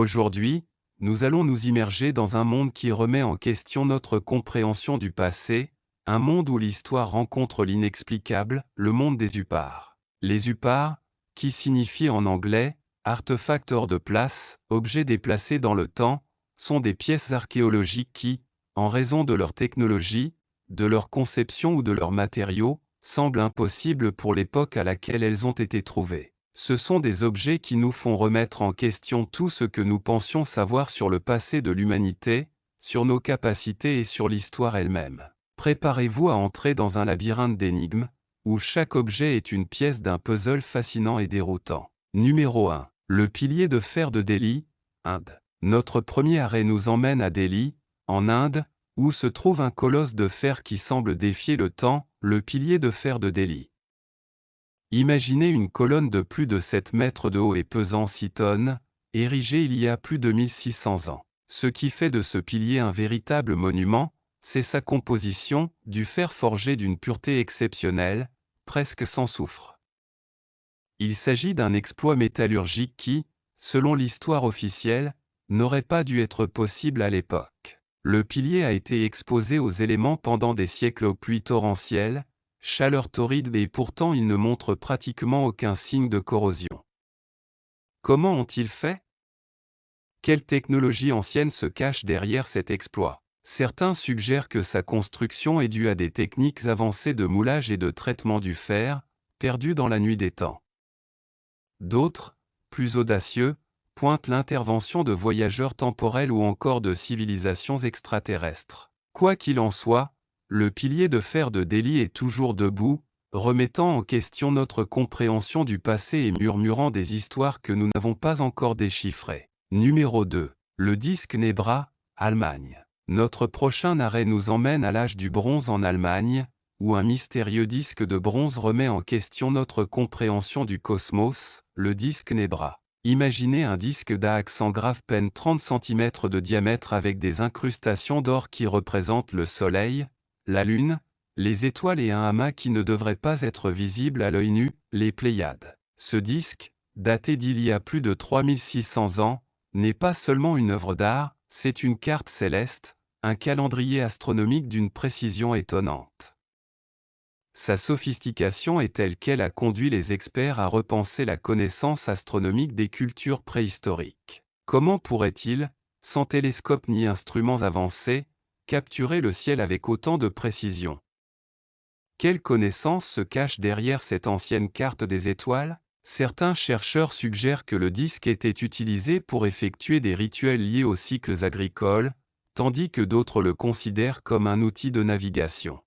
Aujourd'hui, nous allons nous immerger dans un monde qui remet en question notre compréhension du passé, un monde où l'histoire rencontre l'inexplicable, le monde des Upares. Les Upares, qui signifie en anglais « artefacts hors de place », objets déplacés dans le temps, sont des pièces archéologiques qui, en raison de leur technologie, de leur conception ou de leurs matériaux, semblent impossibles pour l'époque à laquelle elles ont été trouvées. Ce sont des objets qui nous font remettre en question tout ce que nous pensions savoir sur le passé de l'humanité, sur nos capacités et sur l'histoire elle-même. Préparez-vous à entrer dans un labyrinthe d'énigmes, où chaque objet est une pièce d'un puzzle fascinant et déroutant. Numéro 1. Le pilier de fer de Delhi, Inde. Notre premier arrêt nous emmène à Delhi, en Inde, où se trouve un colosse de fer qui semble défier le temps, le pilier de fer de Delhi. Imaginez une colonne de plus de 7 mètres de haut et pesant 6 tonnes, érigée il y a plus de 1600 ans. Ce qui fait de ce pilier un véritable monument, c'est sa composition, du fer forgé d'une pureté exceptionnelle, presque sans soufre. Il s'agit d'un exploit métallurgique qui, selon l'histoire officielle, n'aurait pas dû être possible à l'époque. Le pilier a été exposé aux éléments pendant des siècles aux pluies torrentielles, chaleur torride et pourtant il ne montre pratiquement aucun signe de corrosion. Comment ont-ils fait? Quelle technologie ancienne se cache derrière cet exploit? Certains suggèrent que sa construction est due à des techniques avancées de moulage et de traitement du fer, perdues dans la nuit des temps. D'autres, plus audacieux, pointent l'intervention de voyageurs temporels ou encore de civilisations extraterrestres. Quoi qu'il en soit, le pilier de fer de Delhi est toujours debout, remettant en question notre compréhension du passé et murmurant des histoires que nous n'avons pas encore déchiffrées. Numéro 2. Le disque Nebra, Allemagne. Notre prochain arrêt nous emmène à l'âge du bronze en Allemagne, où un mystérieux disque de bronze remet en question notre compréhension du cosmos, le disque Nebra. Imaginez un disque d'Axe en grave-peine 30 cm de diamètre avec des incrustations d'or qui représentent le Soleil, la Lune, les étoiles et un amas qui ne devrait pas être visible à l'œil nu, les Pléiades. Ce disque, daté d'il y a plus de 3600 ans, n'est pas seulement une œuvre d'art, c'est une carte céleste, un calendrier astronomique d'une précision étonnante. Sa sophistication est telle qu'elle a conduit les experts à repenser la connaissance astronomique des cultures préhistoriques. Comment pourrait-il, sans télescope ni instruments avancés, capturer le ciel avec autant de précision? Quelle connaissance se cache derrière cette ancienne carte des étoiles? Certains chercheurs suggèrent que le disque était utilisé pour effectuer des rituels liés aux cycles agricoles, tandis que d'autres le considèrent comme un outil de navigation.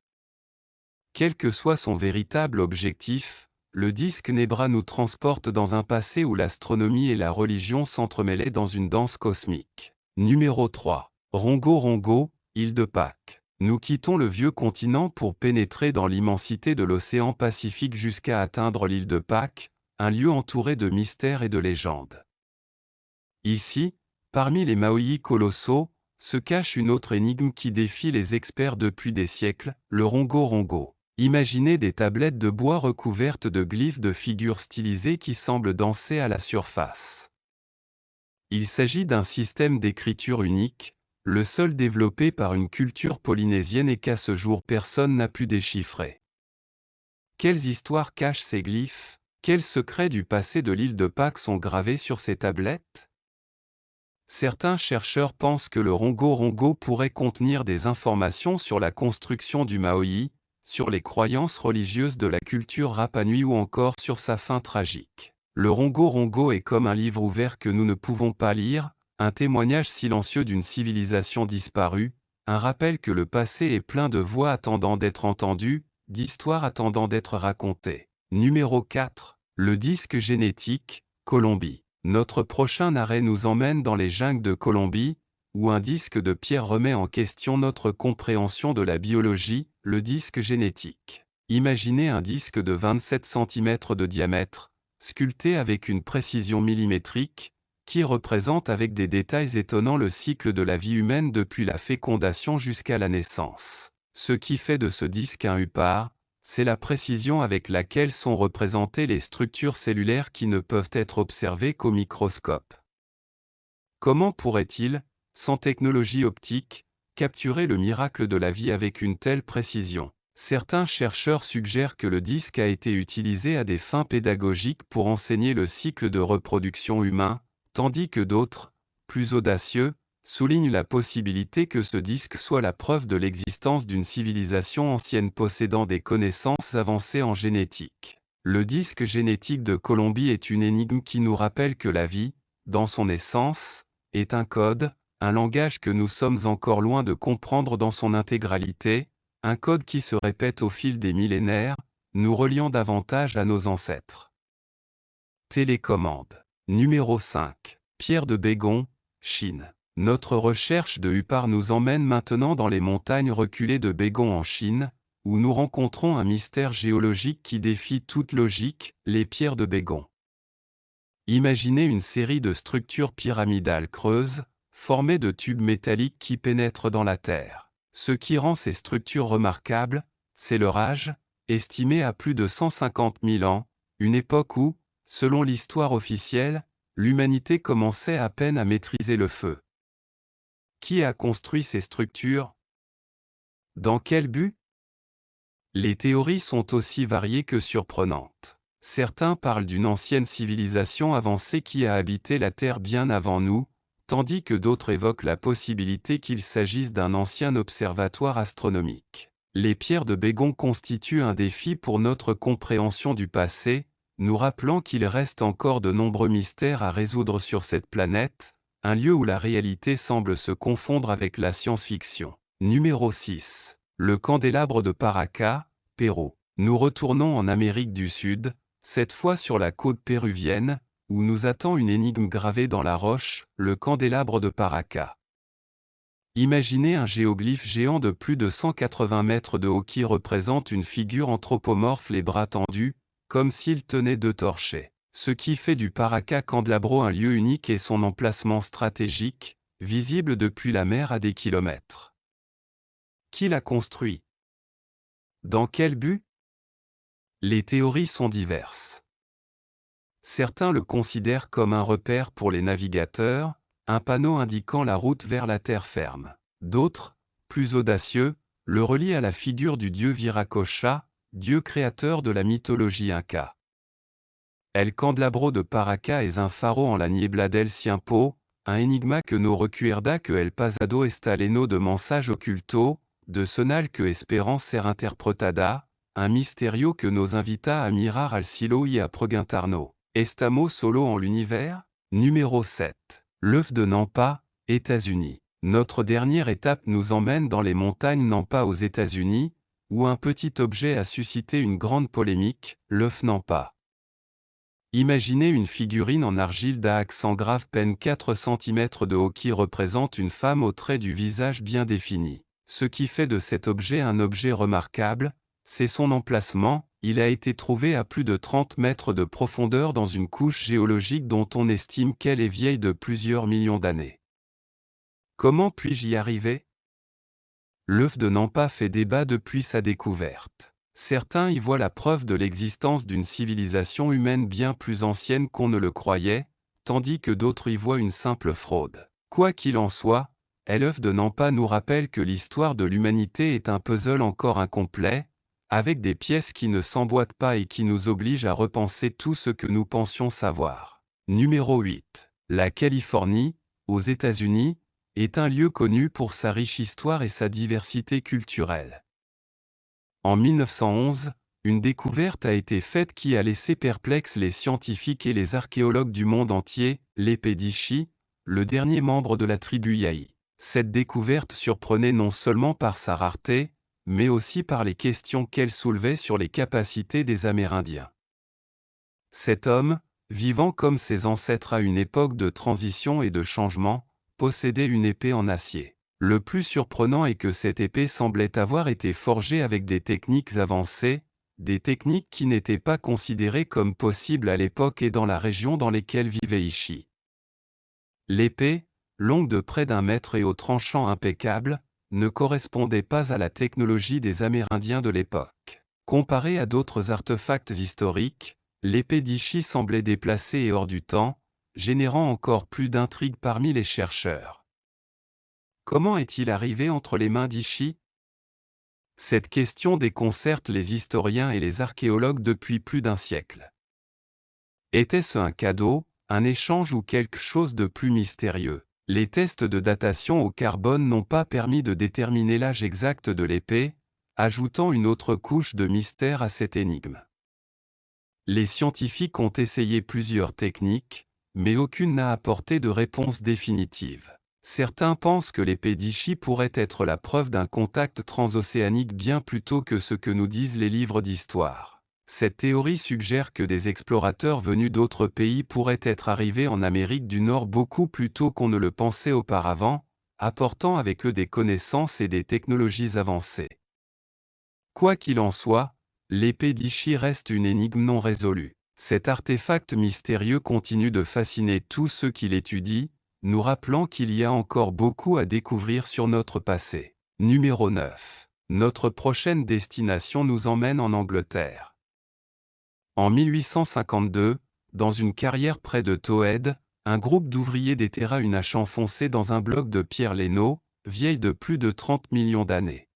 Quel que soit son véritable objectif, le disque Nebra nous transporte dans un passé où l'astronomie et la religion s'entremêlaient dans une danse cosmique. Numéro 3. Rongo Rongo, île de Pâques. Nous quittons le vieux continent pour pénétrer dans l'immensité de l'océan Pacifique jusqu'à atteindre l'île de Pâques, un lieu entouré de mystères et de légendes. Ici, parmi les Maohis colossaux, se cache une autre énigme qui défie les experts depuis des siècles, le Rongo Rongo. Imaginez des tablettes de bois recouvertes de glyphes de figures stylisées qui semblent danser à la surface. Il s'agit d'un système d'écriture unique, le seul développé par une culture polynésienne et qu'à ce jour personne n'a pu déchiffrer. Quelles histoires cachent ces glyphes? Quels secrets du passé de l'île de Pâques sont gravés sur ces tablettes? Certains chercheurs pensent que le Rongo Rongo pourrait contenir des informations sur la construction du Maui, sur les croyances religieuses de la culture Rapa Nui ou encore sur sa fin tragique. Le Rongo Rongo est comme un livre ouvert que nous ne pouvons pas lire, un témoignage silencieux d'une civilisation disparue, un rappel que le passé est plein de voix attendant d'être entendues, d'histoires attendant d'être racontées. Numéro 4. Le disque génétique, Colombie. Notre prochain arrêt nous emmène dans les jungles de Colombie, où un disque de pierre remet en question notre compréhension de la biologie, le disque génétique. Imaginez un disque de 27 cm de diamètre, sculpté avec une précision millimétrique, qui représente avec des détails étonnants le cycle de la vie humaine depuis la fécondation jusqu'à la naissance. Ce qui fait de ce disque un Upar, c'est la précision avec laquelle sont représentées les structures cellulaires qui ne peuvent être observées qu'au microscope. Comment pourrait-il, sans technologie optique, capturer le miracle de la vie avec une telle précision? Certains chercheurs suggèrent que le disque a été utilisé à des fins pédagogiques pour enseigner le cycle de reproduction humain, tandis que d'autres, plus audacieux, soulignent la possibilité que ce disque soit la preuve de l'existence d'une civilisation ancienne possédant des connaissances avancées en génétique. Le disque génétique de Colombie est une énigme qui nous rappelle que la vie, dans son essence, est un code, un langage que nous sommes encore loin de comprendre dans son intégralité, un code qui se répète au fil des millénaires, nous reliant davantage à nos ancêtres. Télécommande. Numéro 5. Pierre de Bégon, Chine. Notre recherche de Hupar nous emmène maintenant dans les montagnes reculées de Bégon en Chine, où nous rencontrons un mystère géologique qui défie toute logique, les pierres de Bégon. Imaginez une série de structures pyramidales creuses, formées de tubes métalliques qui pénètrent dans la terre. Ce qui rend ces structures remarquables, c'est leur âge, estimé à plus de 150 000 ans, une époque où, selon l'histoire officielle, l'humanité commençait à peine à maîtriser le feu. Qui a construit ces structures? Dans quel but? Les théories sont aussi variées que surprenantes. Certains parlent d'une ancienne civilisation avancée qui a habité la Terre bien avant nous, tandis que d'autres évoquent la possibilité qu'il s'agisse d'un ancien observatoire astronomique. Les pierres de Bégon constituent un défi pour notre compréhension du passé, nous rappelant qu'il reste encore de nombreux mystères à résoudre sur cette planète, un lieu où la réalité semble se confondre avec la science-fiction. Numéro 6. Le candélabre de Paracas, Pérou. Nous retournons en Amérique du Sud, cette fois sur la côte péruvienne, où nous attend une énigme gravée dans la roche, le candélabre de Paracas. Imaginez un géoglyphe géant de plus de 180 mètres de haut qui représente une figure anthropomorphe les bras tendus, comme s'il tenait deux torchets. Ce qui fait du Paracas Candelabro un lieu unique est son emplacement stratégique, visible depuis la mer à des kilomètres. Qui l'a construit? Dans quel but? Les théories sont diverses. Certains le considèrent comme un repère pour les navigateurs, un panneau indiquant la route vers la terre ferme. D'autres, plus audacieux, le relient à la figure du dieu Viracocha, dieu créateur de la mythologie inca. El Candelabro de Paracas est un pharo en la niebla del Ciempo, un énigma que no recuerda que el pasado está lleno de mensajes ocultos, de sonal que esperan ser interpretada, un misterio que nos invita a mirar al cielo y a preguntarnos. Estamos solo en l'univers? Numéro 7. L'œuf de Nampa, États-Unis. Notre dernière étape nous emmène dans les montagnes Nampa aux États-Unis, où un petit objet a suscité une grande polémique, l'œuf Nampa. Imaginez une figurine en argile d'accent grave peine 4 cm de haut qui représente une femme aux traits du visage bien définis. Ce qui fait de cet objet un objet remarquable, c'est son emplacement. Il a été trouvé à plus de 30 mètres de profondeur dans une couche géologique dont on estime qu'elle est vieille de plusieurs millions d'années. Comment puis-je y arriver? L'œuf de Nampa fait débat depuis sa découverte. Certains y voient la preuve de l'existence d'une civilisation humaine bien plus ancienne qu'on ne le croyait, tandis que d'autres y voient une simple fraude. Quoi qu'il en soit, l'œuf de Nampa nous rappelle que l'histoire de l'humanité est un puzzle encore incomplet, avec des pièces qui ne s'emboîtent pas et qui nous obligent à repenser tout ce que nous pensions savoir. Numéro 8. La Californie, aux États-Unis, est un lieu connu pour sa riche histoire et sa diversité culturelle. En 1911, une découverte a été faite qui a laissé perplexes les scientifiques et les archéologues du monde entier, l'épée d'Ishi, le dernier membre de la tribu Yahi. Cette découverte surprenait non seulement par sa rareté, mais aussi par les questions qu'elle soulevait sur les capacités des Amérindiens. Cet homme, vivant comme ses ancêtres à une époque de transition et de changement, possédait une épée en acier. Le plus surprenant est que cette épée semblait avoir été forgée avec des techniques avancées, des techniques qui n'étaient pas considérées comme possibles à l'époque et dans la région dans lesquelles vivait Ishi. L'épée, longue de près d'1 mètre et au tranchant impeccable, ne correspondait pas à la technologie des Amérindiens de l'époque. Comparée à d'autres artefacts historiques, l'épée d'Ishi semblait déplacée et hors du temps, générant encore plus d'intrigues parmi les chercheurs. Comment est-il arrivé entre les mains d'Ishi? Cette question déconcerte les historiens et les archéologues depuis plus d'un siècle. Était-ce un cadeau, un échange ou quelque chose de plus mystérieux? Les tests de datation au carbone n'ont pas permis de déterminer l'âge exact de l'épée, ajoutant une autre couche de mystère à cette énigme. Les scientifiques ont essayé plusieurs techniques, mais aucune n'a apporté de réponse définitive. Certains pensent que l'épée d'Ishi pourrait être la preuve d'un contact transocéanique bien plus tôt que ce que nous disent les livres d'histoire. Cette théorie suggère que des explorateurs venus d'autres pays pourraient être arrivés en Amérique du Nord beaucoup plus tôt qu'on ne le pensait auparavant, apportant avec eux des connaissances et des technologies avancées. Quoi qu'il en soit, l'épée d'Ishi reste une énigme non résolue. Cet artefact mystérieux continue de fasciner tous ceux qui l'étudient, nous rappelant qu'il y a encore beaucoup à découvrir sur notre passé. Numéro 9. Notre prochaine destination nous emmène en Angleterre. En 1852, dans une carrière près de Towhead, un groupe d'ouvriers déterra une hache enfoncée dans un bloc de pierre léno, vieille de plus de 30 millions d'années.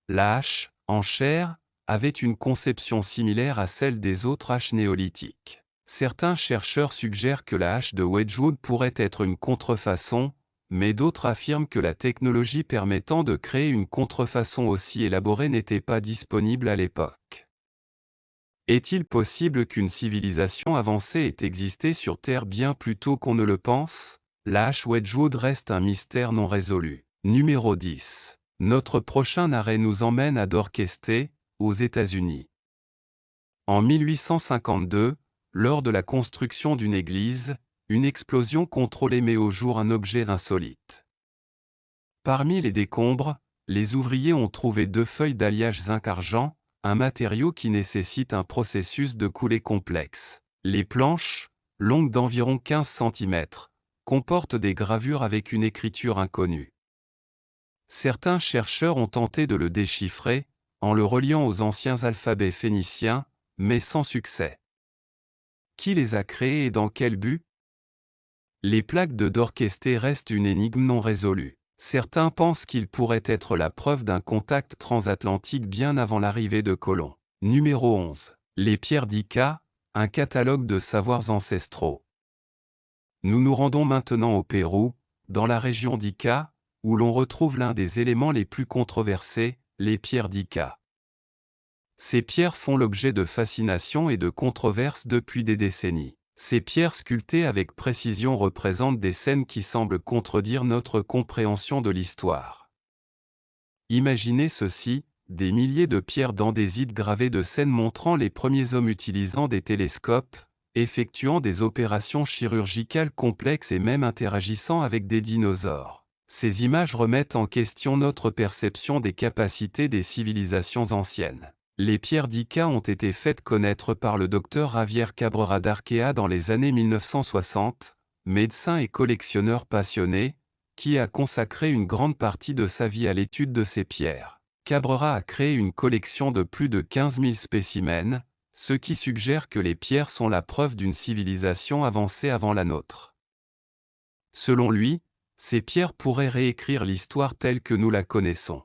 La hache, en chair, avait une conception similaire à celle des autres haches néolithiques. Certains chercheurs suggèrent que la hache de Wedgwood pourrait être une contrefaçon, mais d'autres affirment que la technologie permettant de créer une contrefaçon aussi élaborée n'était pas disponible à l'époque. Est-il possible qu'une civilisation avancée ait existé sur Terre bien plus tôt qu'on ne le pense? La hache Wedgwood reste un mystère non résolu. Numéro 10. Notre prochain arrêt nous emmène à Dorchester, aux États-Unis. En 1852, lors de la construction d'une église, une explosion contrôlée met au jour un objet insolite. Parmi les décombres, les ouvriers ont trouvé 2 feuilles d'alliage zinc-argent, un matériau qui nécessite un processus de coulée complexe. Les planches, longues d'environ 15 cm, comportent des gravures avec une écriture inconnue. Certains chercheurs ont tenté de le déchiffrer, en le reliant aux anciens alphabets phéniciens, mais sans succès. Qui les a créés et dans quel but? Les plaques de Dorchester restent une énigme non résolue. Certains pensent qu'il pourrait être la preuve d'un contact transatlantique bien avant l'arrivée de colons. Numéro 11. Les pierres d'Ica, un catalogue de savoirs ancestraux. Nous nous rendons maintenant au Pérou, dans la région d'Ica, où l'on retrouve l'un des éléments les plus controversés, les pierres d'Ica. Ces pierres font l'objet de fascination et de controverses depuis des décennies. Ces pierres sculptées avec précision représentent des scènes qui semblent contredire notre compréhension de l'histoire. Imaginez ceci, des milliers de pierres d'andésite gravées de scènes montrant les premiers hommes utilisant des télescopes, effectuant des opérations chirurgicales complexes et même interagissant avec des dinosaures. Ces images remettent en question notre perception des capacités des civilisations anciennes. Les pierres d'Ica ont été faites connaître par le docteur Javier Cabrera d'Arquea dans les années 1960, médecin et collectionneur passionné, qui a consacré une grande partie de sa vie à l'étude de ces pierres. Cabrera a créé une collection de plus de 15 000 spécimens, ce qui suggère que les pierres sont la preuve d'une civilisation avancée avant la nôtre. Selon lui, ces pierres pourraient réécrire l'histoire telle que nous la connaissons.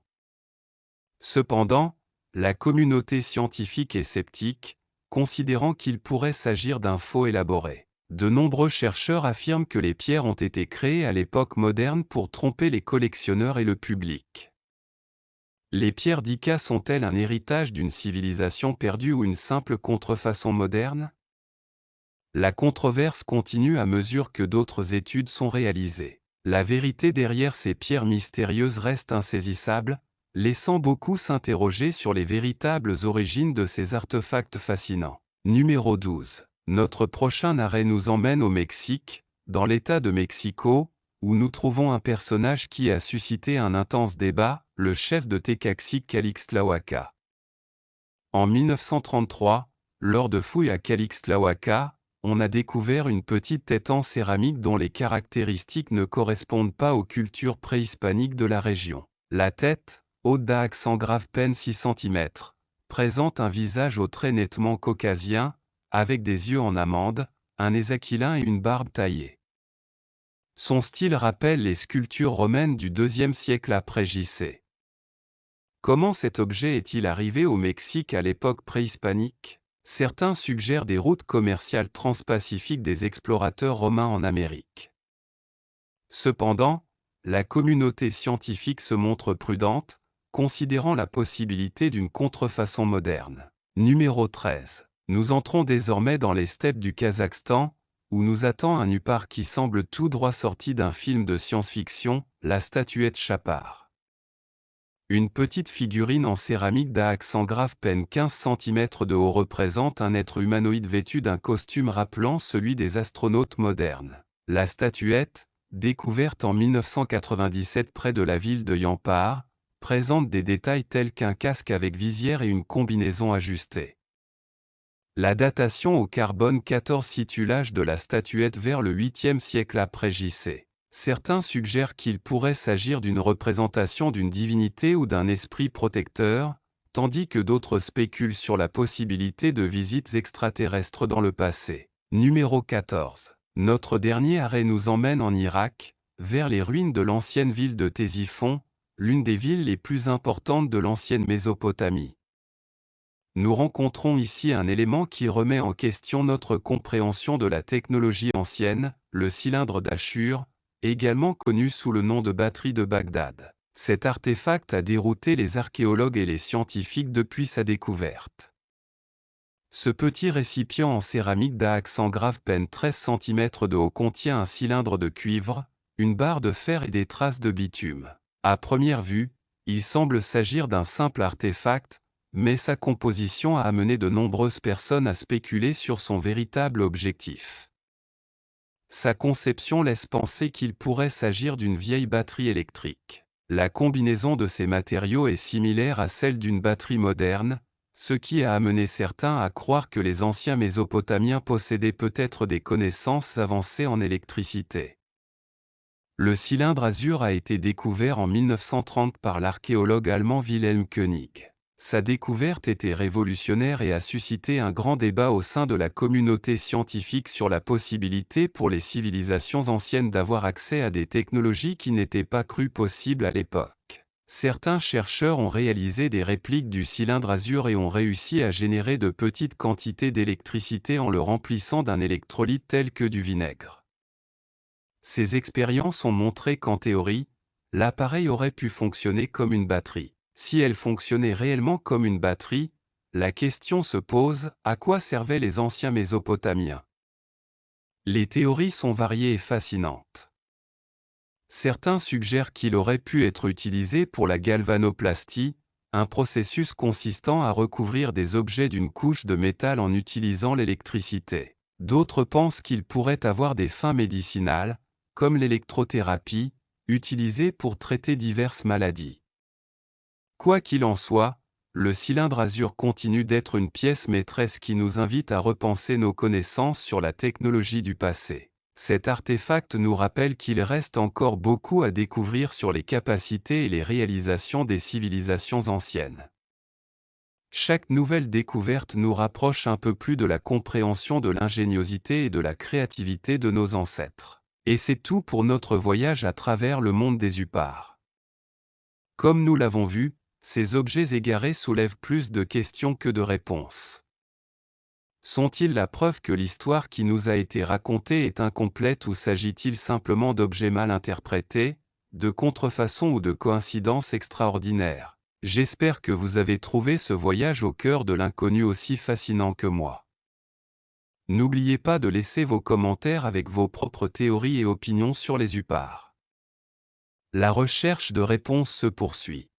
Cependant, la communauté scientifique est sceptique, considérant qu'il pourrait s'agir d'un faux élaboré. De nombreux chercheurs affirment que les pierres ont été créées à l'époque moderne pour tromper les collectionneurs et le public. Les pierres d'Ica sont-elles un héritage d'une civilisation perdue ou une simple contrefaçon moderne? La controverse continue à mesure que d'autres études sont réalisées. La vérité derrière ces pierres mystérieuses reste insaisissable, laissant beaucoup s'interroger sur les véritables origines de ces artefacts fascinants. Numéro 12. Notre prochain arrêt nous emmène au Mexique, dans l'État de Mexico, où nous trouvons un personnage qui a suscité un intense débat, le chef de Tecaxic Calixtlahuaca. En 1933, lors de fouilles à Calixtlahuaca, on a découvert une petite tête en céramique dont les caractéristiques ne correspondent pas aux cultures préhispaniques de la région. La tête, haute d'accent grave peine 6 cm, présente un visage aux traits nettement caucasien, avec des yeux en amande, un nez aquilin et une barbe taillée. Son style rappelle les sculptures romaines du IIe siècle après J.C. Comment cet objet est-il arrivé au Mexique à l'époque préhispanique? Certains suggèrent des routes commerciales transpacifiques des explorateurs romains en Amérique. Cependant, la communauté scientifique se montre prudente, considérant la possibilité d'une contrefaçon moderne. Numéro 13. Nous entrons désormais dans les steppes du Kazakhstan, où nous attend un upar qui semble tout droit sorti d'un film de science-fiction, la statuette Chapar. Une petite figurine en céramique d'accent grave peine 15 cm de haut représente un être humanoïde vêtu d'un costume rappelant celui des astronautes modernes. La statuette, découverte en 1997 près de la ville de Yampar, présente des détails tels qu'un casque avec visière et une combinaison ajustée. La datation au carbone 14 situe l'âge de la statuette vers le 8e siècle après J.C. Certains suggèrent qu'il pourrait s'agir d'une représentation d'une divinité ou d'un esprit protecteur, tandis que d'autres spéculent sur la possibilité de visites extraterrestres dans le passé. Numéro 14. Notre dernier arrêt nous emmène en Irak, vers les ruines de l'ancienne ville de Ctésiphon, l'une des villes les plus importantes de l'ancienne Mésopotamie. Nous rencontrons ici un élément qui remet en question notre compréhension de la technologie ancienne, le cylindre d'Ashur, également connu sous le nom de batterie de Bagdad. Cet artefact a dérouté les archéologues et les scientifiques depuis sa découverte. Ce petit récipient en céramique d'accent grave peine 13 cm de haut contient un cylindre de cuivre, une barre de fer et des traces de bitume. À première vue, il semble s'agir d'un simple artefact, mais sa composition a amené de nombreuses personnes à spéculer sur son véritable objectif. Sa conception laisse penser qu'il pourrait s'agir d'une vieille batterie électrique. La combinaison de ces matériaux est similaire à celle d'une batterie moderne, ce qui a amené certains à croire que les anciens Mésopotamiens possédaient peut-être des connaissances avancées en électricité. Le cylindre Azur a été découvert en 1930 par l'archéologue allemand Wilhelm Koenig. Sa découverte était révolutionnaire et a suscité un grand débat au sein de la communauté scientifique sur la possibilité pour les civilisations anciennes d'avoir accès à des technologies qui n'étaient pas crues possibles à l'époque. Certains chercheurs ont réalisé des répliques du cylindre Azur et ont réussi à générer de petites quantités d'électricité en le remplissant d'un électrolyte tel que du vinaigre. Ces expériences ont montré qu'en théorie, l'appareil aurait pu fonctionner comme une batterie. Si elle fonctionnait réellement comme une batterie, la question se pose, à quoi servaient les anciens Mésopotamiens? Les théories sont variées et fascinantes. Certains suggèrent qu'il aurait pu être utilisé pour la galvanoplastie, un processus consistant à recouvrir des objets d'une couche de métal en utilisant l'électricité. D'autres pensent qu'il pourrait avoir des fins médicinales, comme l'électrothérapie, utilisée pour traiter diverses maladies. Quoi qu'il en soit, le cylindre Azur continue d'être une pièce maîtresse qui nous invite à repenser nos connaissances sur la technologie du passé. Cet artefact nous rappelle qu'il reste encore beaucoup à découvrir sur les capacités et les réalisations des civilisations anciennes. Chaque nouvelle découverte nous rapproche un peu plus de la compréhension de l'ingéniosité et de la créativité de nos ancêtres. Et c'est tout pour notre voyage à travers le monde des Upars. Comme nous l'avons vu, ces objets égarés soulèvent plus de questions que de réponses. Sont-ils la preuve que l'histoire qui nous a été racontée est incomplète ou s'agit-il simplement d'objets mal interprétés, de contrefaçons ou de coïncidences extraordinaires? J'espère que vous avez trouvé ce voyage au cœur de l'inconnu aussi fascinant que moi. N'oubliez pas de laisser vos commentaires avec vos propres théories et opinions sur les Upars. La recherche de réponses se poursuit.